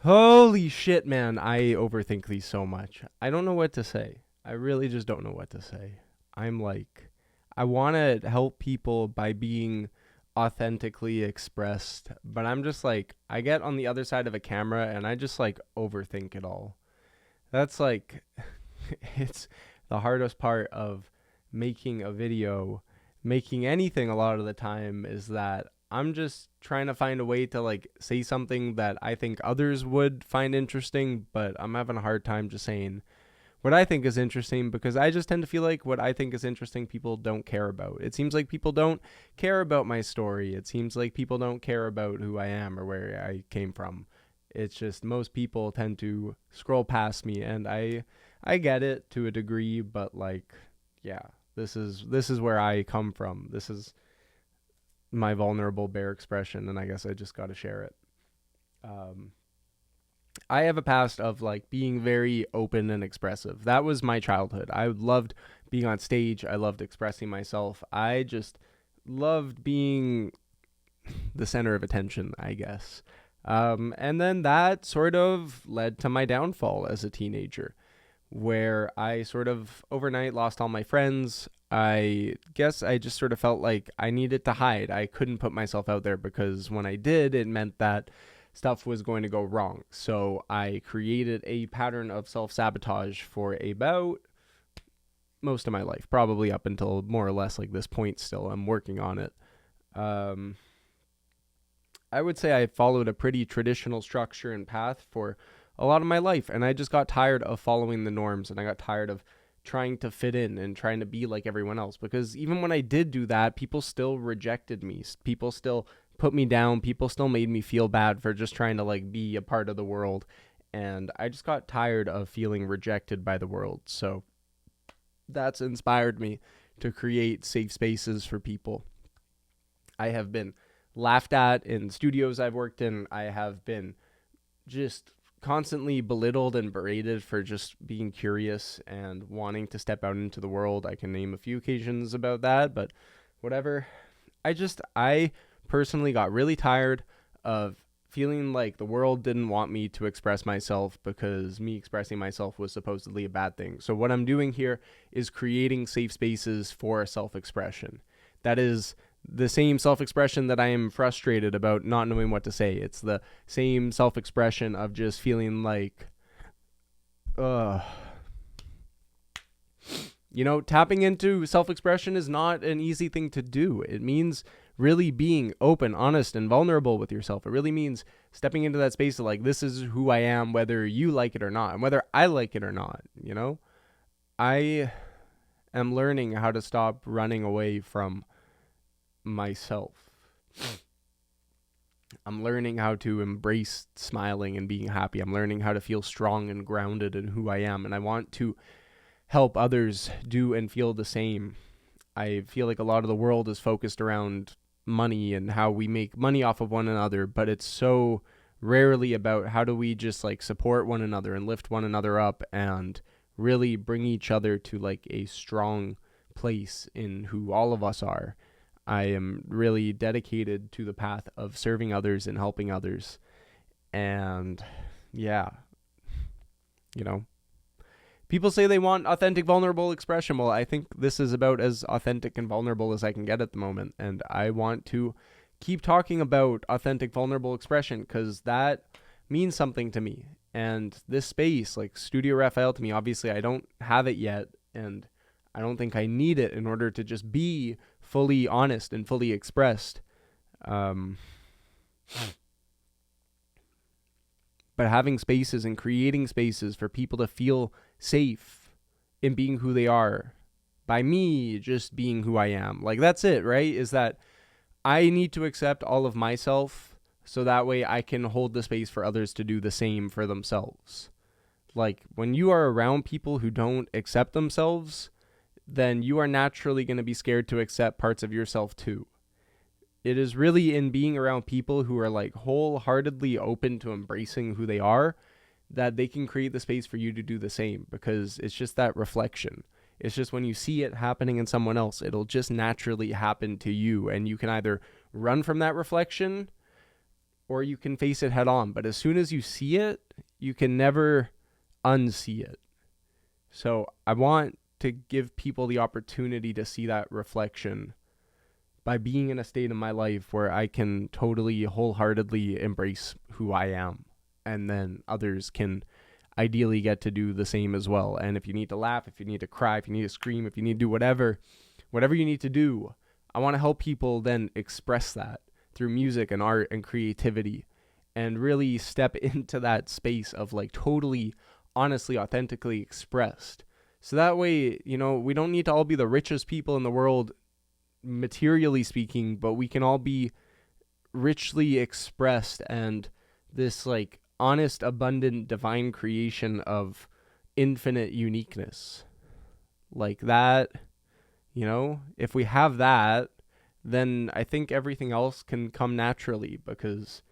Holy shit, man. I overthink these so much. I don't know what to say. I really just don't know what to say. I'm like, I want to help people by being authentically expressed, but I'm just like, I get on the other side of a camera and I just like overthink it all. That's like, it's the hardest part of making a video, making anything a lot of the time is that I'm just trying to find a way to like say something that I think others would find interesting, but I'm having a hard time just saying what I think is interesting because I just tend to feel like what I think is interesting people don't care about. It seems like people don't care about my story. It seems like people don't care about who I am or where I came from. It's just most people tend to scroll past me and I get it to a degree, but like yeah, this is where I come from. This is my vulnerable bare expression and I guess I just got to share it. Um I have a past of like being very open and expressive. That was my childhood. I loved being on stage. I loved expressing myself. I just loved being the center of attention, I guess. And then that sort of led to my downfall as a teenager, where I sort of overnight lost all my friends. I guess I just sort of felt like I needed to hide. I couldn't put myself out there because when I did, it meant that stuff was going to go wrong. So I created a pattern of self sabotage for about most of my life, probably up until more or less like this point still. I'm working on it. Um, I would say I followed a pretty traditional structure and path for a lot of my life. And I just got tired of following the norms and I got tired of trying to fit in and trying to be like everyone else. Because even when I did do that, people still rejected me. People still put me down. People still made me feel bad for just trying to like be a part of the world. And I just got tired of feeling rejected by the world. So that's inspired me to create safe spaces for people. I have been laughed at in studios I've worked in. I have been just constantly belittled and berated for just being curious and wanting to step out into the world. I can name a few occasions about that, but whatever. I personally got really tired of feeling like the world didn't want me to express myself because me expressing myself was supposedly a bad thing. So what I'm doing here is creating safe spaces for self-expression. That is the same self-expression that I am frustrated about not knowing what to say. It's the same self-expression of just feeling like, ugh. Tapping into self-expression is not an easy thing to do. It means really being open, honest, and vulnerable with yourself. It really means stepping into that space of like, this is who I am, whether you like it or not, and whether I like it or not. I am learning how to stop running away from myself. I'm learning how to embrace smiling and being happy. I'm learning how to feel strong and grounded in who I am. And I want to help others do and feel the same. I feel like a lot of the world is focused around money and how we make money off of one another, but it's so rarely about how do we just like support one another and lift one another up and really bring each other to like a strong place in who all of us are. I am really dedicated to the path of serving others and helping others. And yeah, you know, people say they want authentic, vulnerable expression. Well, I think this is about as authentic and vulnerable as I can get at the moment. And I want to keep talking about authentic, vulnerable expression because that means something to me. And this space, like Studio Raphael to me, obviously I don't have it yet. And I don't think I need it in order to just be fully honest and fully expressed. But having spaces and creating spaces for people to feel safe in being who they are by me just being who I am. Like that's it, right? Is that I need to accept all of myself so that way I can hold the space for others to do the same for themselves. Like when you are around people who don't accept themselves, then you are naturally going to be scared to accept parts of yourself too. It is really in being around people who are like wholeheartedly open to embracing who they are that they can create the space for you to do the same because it's just that reflection. It's just when you see it happening in someone else, it'll just naturally happen to you and you can either run from that reflection or you can face it head on. But as soon as you see it, you can never unsee it. So I want to give people the opportunity to see that reflection by being in a state in my life where I can totally wholeheartedly embrace who I am. And then others can ideally get to do the same as well. And if you need to laugh, if you need to cry, if you need to scream, if you need to do whatever you need to do, I want to help people then express that through music and art and creativity, and really step into that space of like totally, honestly, authentically expressed. So that way, you know, we don't need to all be the richest people in the world, materially speaking, but we can all be richly expressed and this like honest, abundant, divine creation of infinite uniqueness. Like that, you know, if we have that, then I think everything else can come naturally, because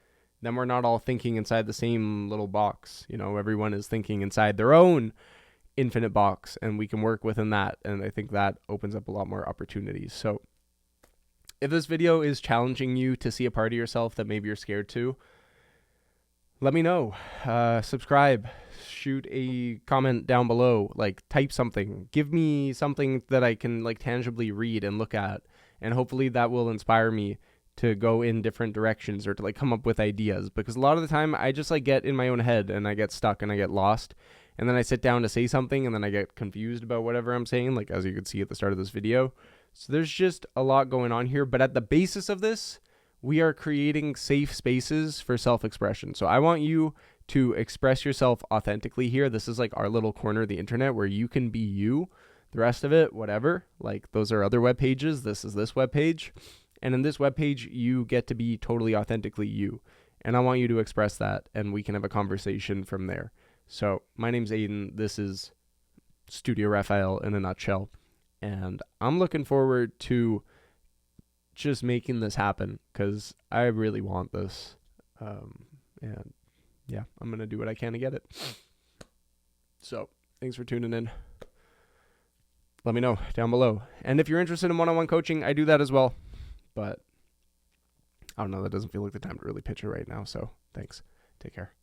then we're not all thinking inside the same little box. You know, everyone is thinking inside their own infinite box, and we can work within that. And I think that opens up a lot more opportunities. So if this video is challenging you to see a part of yourself that maybe you're scared to, let me know. Subscribe, shoot a comment down below, like type something, give me something that I can like tangibly read and look at. And hopefully that will inspire me to go in different directions or to like come up with ideas, because a lot of the time I just like get in my own head and I get stuck and I get lost. And then I sit down to say something and then I get confused about whatever I'm saying, like as you could see at the start of this video. So there's just a lot going on here. But at the basis of this, we are creating safe spaces for self-expression. So I want you to express yourself authentically here. This is like our little corner of the internet where you can be you. The rest of it, whatever, like those are other web pages. This is this web page. And in this web page, you get to be totally authentically you. And I want you to express that, and we can have a conversation from there. So my name's Aiden. This is Studio Raphael in a nutshell. And I'm looking forward to just making this happen, because I really want this. And yeah, I'm going to do what I can to get it. So thanks for tuning in. Let me know down below. And if you're interested in one-on-one coaching, I do that as well. But I don't know, that doesn't feel like the time to really pitch it right now. So thanks. Take care.